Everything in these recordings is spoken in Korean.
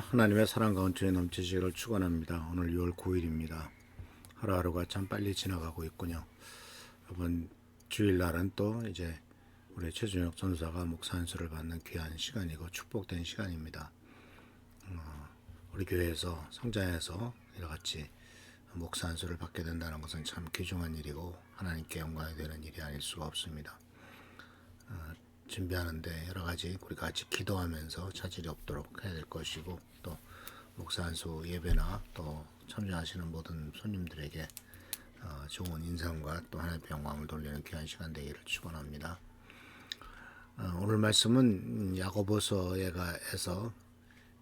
하나님의 사랑과 은총이 넘치시기를 축원합니다. 오늘 6월 9일입니다. 하루하루가 참 빨리 지나가고 있군요. 이번 주일날은 또 이제 우리 최준혁 전사가 목사 안수를 받는 귀한 시간이고 축복된 시간입니다. 우리 교회에서 성장해서 이같이 목사 안수를 받게 된다는 것은 참 귀중한 일이고 하나님께 영광이 되는 일이 아닐 수가 없습니다. 준비하는데 여러 가지 우리 같이 기도하면서 차질이 없도록 해야 될 것이고, 또 목사 안수 예배나 또 참여하시는 모든 손님들에게 좋은 인상과 또 하나님의 영광을 돌리는 귀한 시간 되기를 축원합니다. 오늘 말씀은 야고보서에서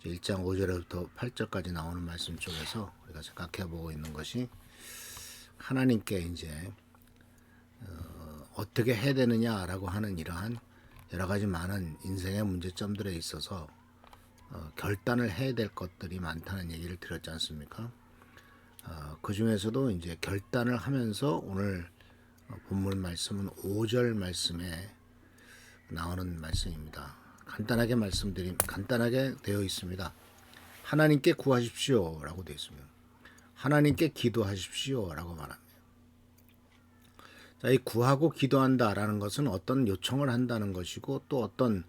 1장 5절부터 8절까지 나오는 말씀 쪽에서 우리가 생각해 보고 있는 것이, 하나님께 이제 어떻게 해야 되느냐라고 하는 이러한 여러 가지 많은 인생의 문제점들에 있어서 결단을 해야 될 것들이 많다는 얘기를 드렸지 않습니까? 그 중에서도 이제 결단을 하면서 오늘 본문 말씀은 5절 말씀에 나오는 말씀입니다. 간단하게 되어 있습니다. 하나님께 구하십시오라고 되어 있습니다. 하나님께 기도하십시오라고 말합니다. 자, 이 구하고 기도한다라는 것은 어떤 요청을 한다는 것이고, 또 어떤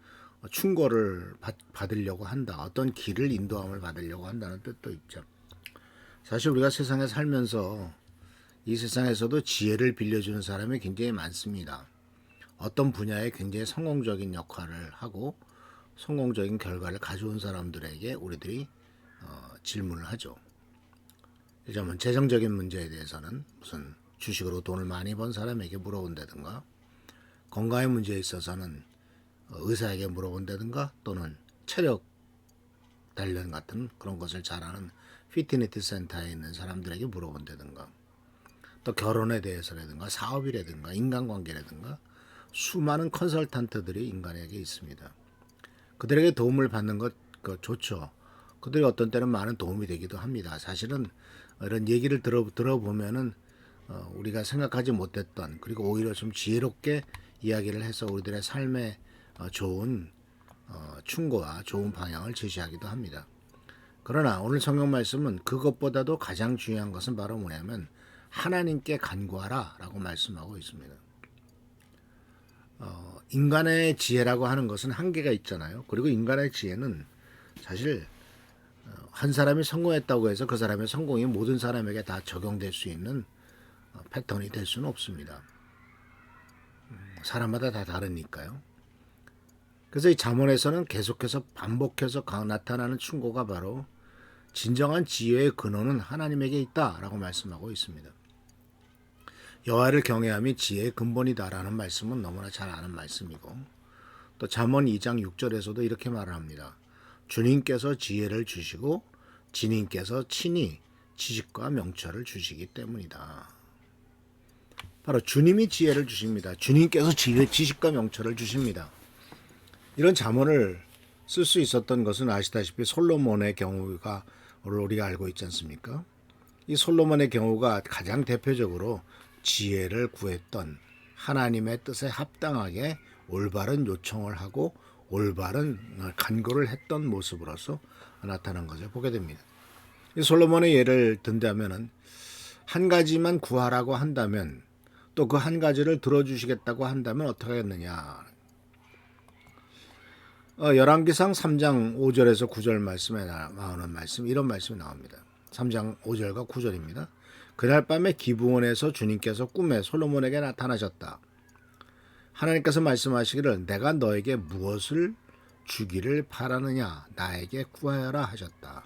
충고를 받으려고 한다, 어떤 길을 인도함을 받으려고 한다는 뜻도 있죠. 사실 우리가 세상에 살면서 이 세상에서도 지혜를 빌려주는 사람이 굉장히 많습니다. 어떤 분야에 굉장히 성공적인 역할을 하고 성공적인 결과를 가져온 사람들에게 우리들이 질문을 하죠. 그러면 재정적인 문제에 대해서는 무슨 주식으로 돈을 많이 번 사람에게 물어본다든가, 건강의 문제에 있어서는 의사에게 물어본다든가, 또는 체력 단련 같은 그런 것을 잘하는 피트니스 센터에 있는 사람들에게 물어본다든가, 또 결혼에 대해서라든가 사업이라든가 인간관계라든가 수많은 컨설턴트들이 인간에게 있습니다. 그들에게 도움을 받는 것 좋죠. 그들이 어떤 때는 많은 도움이 되기도 합니다. 사실은 이런 얘기를 들어보면은 우리가 생각하지 못했던, 그리고 오히려 좀 지혜롭게 이야기를 해서 우리들의 삶에 좋은 충고와 좋은 방향을 제시하기도 합니다. 그러나 오늘 성경 말씀은 그것보다도 가장 중요한 것은 바로 뭐냐면 하나님께 간구하라 라고 말씀하고 있습니다. 인간의 지혜라고 하는 것은 한계가 있잖아요. 그리고 인간의 지혜는 사실 한 사람이 성공했다고 해서 그 사람의 성공이 모든 사람에게 다 적용될 수 있는 패턴이 될 수는 없습니다. 사람마다 다 다르니까요. 그래서 이 잠언에서는 계속해서 반복해서 나타나는 충고가 바로 진정한 지혜의 근원은 하나님에게 있다라고 말씀하고 있습니다. 여호와를 경외함이 지혜의 근본이다라는 말씀은 너무나 잘 아는 말씀이고, 또 잠언 2장 6절에서도 이렇게 말을 합니다. 주님께서 지혜를 주시고 지님께서 친히 지식과 명철을 주시기 때문이다. 바로 주님이 지혜를 주십니다. 주님께서 지식과 명철을 주십니다. 이런 잠언을 쓸 수 있었던 것은 아시다시피 솔로몬의 경우가 우리가 알고 있지 않습니까? 이 솔로몬의 경우가 가장 대표적으로 지혜를 구했던, 하나님의 뜻에 합당하게 올바른 요청을 하고 올바른 간구를 했던 모습으로서 나타난 것을 보게 됩니다. 이 솔로몬의 예를 든다면은 한 가지만 구하라고 한다면, 또 그 한 가지를 들어주시겠다고 한다면 어떻게 하겠느냐. 열왕기상 3장 5절에서 9절 말씀에 나오는 말씀, 이런 말씀이 나옵니다. 3장 5절과 9절입니다. 그날 밤에 기브온에서 주님께서 꿈에 솔로몬에게 나타나셨다. 하나님께서 말씀하시기를 내가 너에게 무엇을 주기를 바라느냐, 나에게 구하여라 하셨다.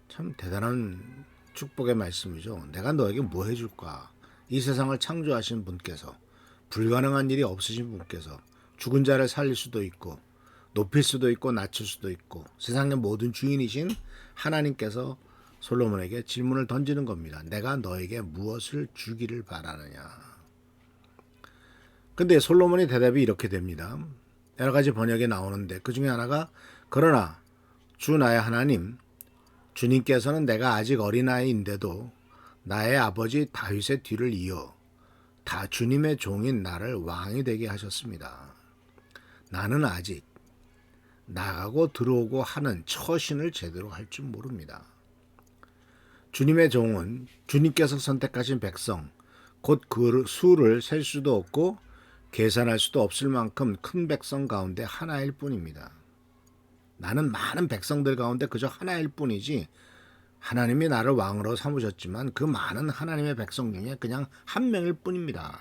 참 대단한 축복의 말씀이죠. 내가 너에게 뭐 해줄까? 이 세상을 창조하신 분께서, 불가능한 일이 없으신 분께서 죽은 자를 살릴 수도 있고 높일 수도 있고 낮출 수도 있고 세상의 모든 주인이신 하나님께서 솔로몬에게 질문을 던지는 겁니다. 내가 너에게 무엇을 주기를 바라느냐. 근데 솔로몬의 대답이 이렇게 됩니다. 여러 가지 번역에 나오는데 그 중에 하나가, 그러나 주 나의 하나님, 주님께서는 내가 아직 어린아이인데도 나의 아버지 다윗의 뒤를 이어 다 주님의 종인 나를 왕이 되게 하셨습니다. 나는 아직 나가고 들어오고 하는 처신을 제대로 할 줄 모릅니다. 주님의 종은 주님께서 선택하신 백성, 곧 그 수를 셀 수도 없고 계산할 수도 없을 만큼 큰 백성 가운데 하나일 뿐입니다. 나는 많은 백성들 가운데 그저 하나일 뿐이지, 하나님이 나를 왕으로 삼으셨지만 그 많은 하나님의 백성 중에 그냥 한 명일 뿐입니다.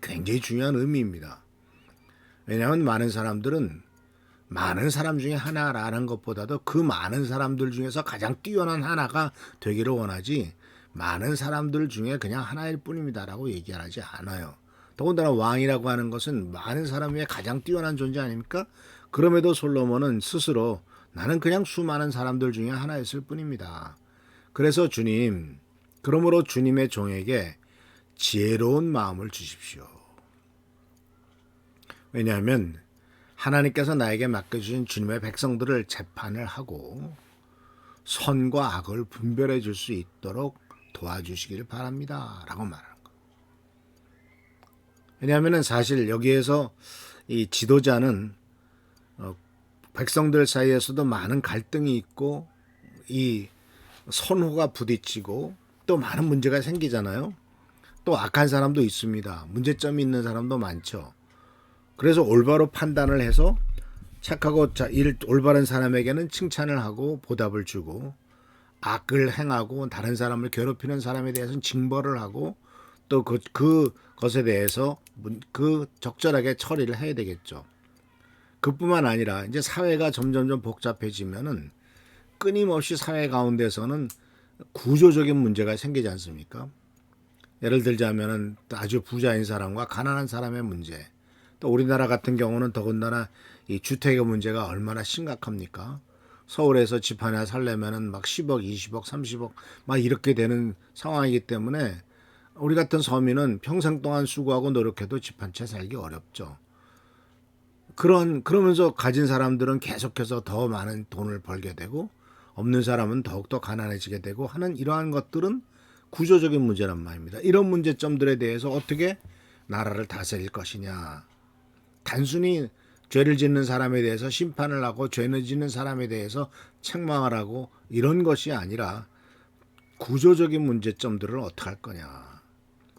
굉장히 중요한 의미입니다. 왜냐하면 많은 사람들은 많은 사람 중에 하나라는 것보다도 그 많은 사람들 중에서 가장 뛰어난 하나가 되기를 원하지, 많은 사람들 중에 그냥 하나일 뿐입니다라고 얘기하지 않아요. 더군다나 왕이라고 하는 것은 많은 사람 중에 가장 뛰어난 존재 아닙니까? 그럼에도 솔로몬은 스스로 나는 그냥 수많은 사람들 중에 하나였을 뿐입니다. 그래서 그러므로 주님의 종에게 지혜로운 마음을 주십시오. 왜냐하면 하나님께서 나에게 맡겨주신 주님의 백성들을 재판을 하고 선과 악을 분별해 줄 수 있도록 도와주시길 바랍니다 라고 말하는 거예요. 왜냐하면 사실 여기에서 이 지도자는 백성들 사이에서도 많은 갈등이 있고 이 선호가 부딪히고 또 많은 문제가 생기잖아요. 또 악한 사람도 있습니다. 문제점이 있는 사람도 많죠. 그래서 올바로 판단을 해서 착하고 올바른 사람에게는 칭찬을 하고 보답을 주고, 악을 행하고 다른 사람을 괴롭히는 사람에 대해서는 징벌을 하고, 또 그것에 대해서 적절하게 처리를 해야 되겠죠. 그뿐만 아니라 이제 사회가 점점점 복잡해지면은 끊임없이 사회 가운데서는 구조적인 문제가 생기지 않습니까? 예를 들자면은 아주 부자인 사람과 가난한 사람의 문제, 또 우리나라 같은 경우는 더군다나 이 주택의 문제가 얼마나 심각합니까? 서울에서 집 하나 살려면은 막 10억, 20억, 30억 막 이렇게 되는 상황이기 때문에 우리 같은 서민은 평생 동안 수고하고 노력해도 집 한 채 살기 어렵죠. 그러면서 가진 사람들은 계속해서 더 많은 돈을 벌게 되고 없는 사람은 더욱더 가난해지게 되고 하는 이러한 것들은 구조적인 문제란 말입니다. 이런 문제점들에 대해서 어떻게 나라를 다스릴 것이냐. 단순히 죄를 짓는 사람에 대해서 심판을 하고 죄를 짓는 사람에 대해서 책망을 하고 이런 것이 아니라 구조적인 문제점들을 어떻게 할 거냐.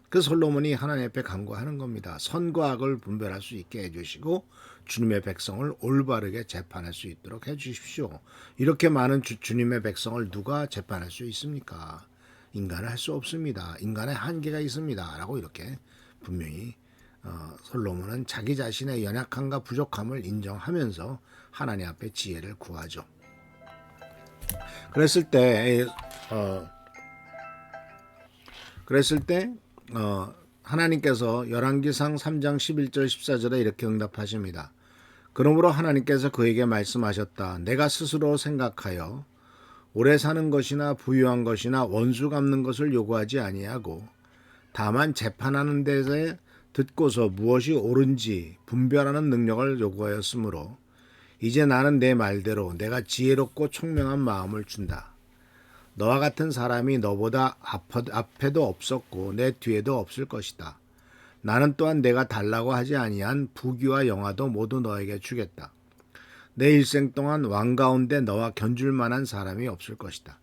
그 솔로몬이 하나님 앞에 간구하는 겁니다. 선과 악을 분별할 수 있게 해주시고 주님의 백성을 올바르게 재판할 수 있도록 해주십시오. 이렇게 많은 주님의 백성을 누가 재판할 수 있습니까? 인간은 할 수 없습니다. 인간의 한계가 있습니다. 라고 이렇게 분명히 솔로몬은 자기 자신의 연약함과 부족함을 인정하면서 하나님 앞에 지혜를 구하죠. 그랬을 때 하나님께서 열왕기상 3장 11절 14절에 이렇게 응답하십니다. 그러므로 하나님께서 그에게 말씀하셨다. 내가 스스로 생각하여 오래 사는 것이나 부유한 것이나 원수 갚는 것을 요구하지 아니하고 다만 재판하는 데에 듣고서 무엇이 옳은지 분별하는 능력을 요구하였으므로 이제 나는 내 말대로 내가 지혜롭고 총명한 마음을 준다. 너와 같은 사람이 너보다 앞에도 없었고 내 뒤에도 없을 것이다. 나는 또한 내가 달라고 하지 아니한 부귀와 영화도 모두 너에게 주겠다. 내 일생 동안 왕 가운데 너와 견줄 만한 사람이 없을 것이다.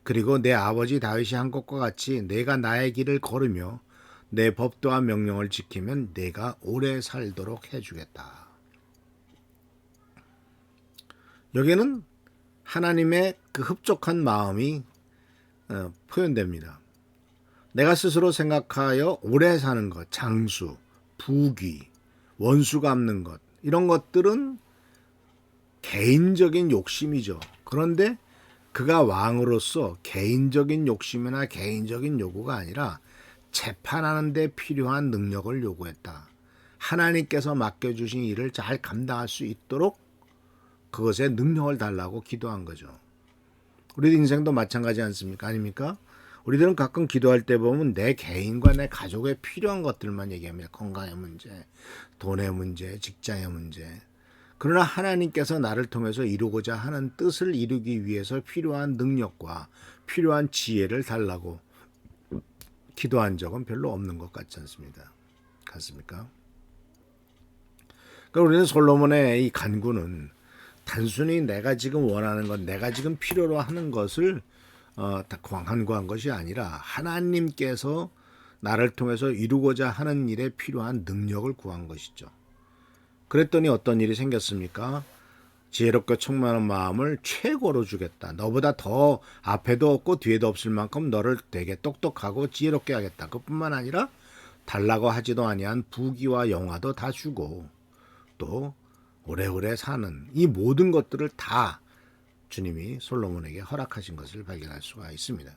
그리고 내 아버지 다윗이 한 것과 같이 내가 나의 길을 걸으며 내 법도와 명령을 지키면 내가 오래 살도록 해주겠다. 여기는 하나님의 그 흡족한 마음이 표현됩니다. 내가 스스로 생각하여 오래 사는 것, 장수, 부귀, 원수 갚는 것, 이런 것들은 개인적인 욕심이죠. 그런데 그가 왕으로서 개인적인 욕심이나 개인적인 요구가 아니라 재판하는 데 필요한 능력을 요구했다. 하나님께서 맡겨주신 일을 잘 감당할 수 있도록 그것에 능력을 달라고 기도한 거죠. 우리 인생도 마찬가지 않습니까? 아닙니까? 우리들은 가끔 기도할 때 보면 내 개인과 내 가족에 필요한 것들만 얘기합니다. 건강의 문제, 돈의 문제, 직장의 문제. 그러나 하나님께서 나를 통해서 이루고자 하는 뜻을 이루기 위해서 필요한 능력과 필요한 지혜를 달라고 기도한 적은 별로 없는 것 같지 않습니다. 같습니까? 그러니까 우리는 솔로몬의 이 간구는 단순히 내가 지금 원하는 것, 내가 지금 필요로 하는 것을 다 간구한 것이 아니라 하나님께서 나를 통해서 이루고자 하는 일에 필요한 능력을 구한 것이죠. 그랬더니 어떤 일이 생겼습니까? 지혜롭고 청만한 마음을 최고로 주겠다. 너보다 더 앞에도 없고 뒤에도 없을 만큼 너를 되게 똑똑하고 지혜롭게 하겠다. 그뿐만 아니라 달라고 하지도 아니한 부귀와 영화도 다 주고 또 오래오래 사는 이 모든 것들을 다 주님이 솔로몬에게 허락하신 것을 발견할 수가 있습니다.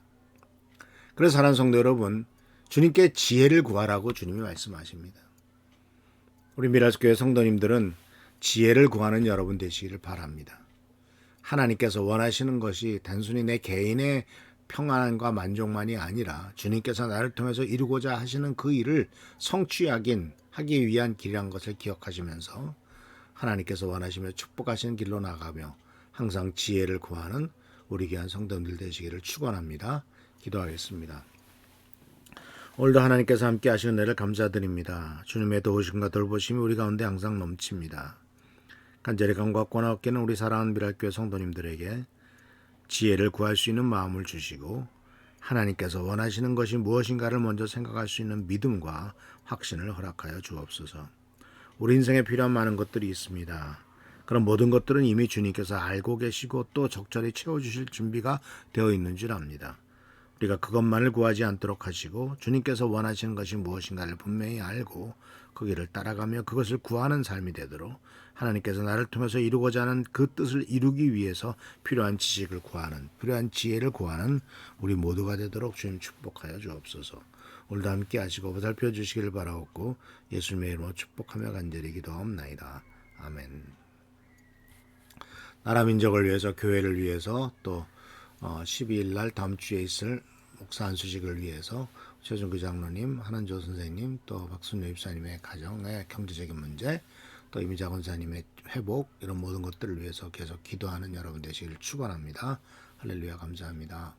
그래서 사랑하는 성도 여러분, 주님께 지혜를 구하라고 주님이 말씀하십니다. 우리 미라스교회 성도님들은 지혜를 구하는 여러분 되시기를 바랍니다. 하나님께서 원하시는 것이 단순히 내 개인의 평안과 만족만이 아니라 주님께서 나를 통해서 이루고자 하시는 그 일을 성취하기 위한 길이란 것을 기억하시면서 하나님께서 원하시며 축복하시는 길로 나가며 항상 지혜를 구하는 우리 귀한 성도님들 되시기를 축원합니다. 기도하겠습니다. 오늘도 하나님께서 함께 하시는 은혜를 감사드립니다. 주님의 도우심과 돌보심이 우리 가운데 항상 넘칩니다. 간절히 간구하고 나옵기는 우리 사랑하는 미랄교회 성도님들에게 지혜를 구할 수 있는 마음을 주시고 하나님께서 원하시는 것이 무엇인가를 먼저 생각할 수 있는 믿음과 확신을 허락하여 주옵소서. 우리 인생에 필요한 많은 것들이 있습니다. 그런 모든 것들은 이미 주님께서 알고 계시고 또 적절히 채워주실 준비가 되어 있는 줄 압니다. 우리가 그것만을 구하지 않도록 하시고 주님께서 원하시는 것이 무엇인가를 분명히 알고 그 길을 따라가며 그것을 구하는 삶이 되도록 하나님께서 나를 통해서 이루고자 하는 그 뜻을 이루기 위해서 필요한 지식을 구하는, 필요한 지혜를 구하는 우리 모두가 되도록 주님 축복하여 주옵소서. 오늘도 함께 하시고 보살펴 주시기를 바라옵고 예수님의 이름으로 축복하며 간절히 기도하옵나이다. 아멘. 나라 민족을 위해서, 교회를 위해서, 또 12일 날 다음 주에 있을 목사 안수식을 위해서 최준규 장로님, 한한조 선생님, 또 박순효 입사님의 가정의 경제적인 문제, 또 이미자 권사님의 회복, 이런 모든 것들을 위해서 계속 기도하는 여러분 되시기를 축원합니다. 할렐루야, 감사합니다.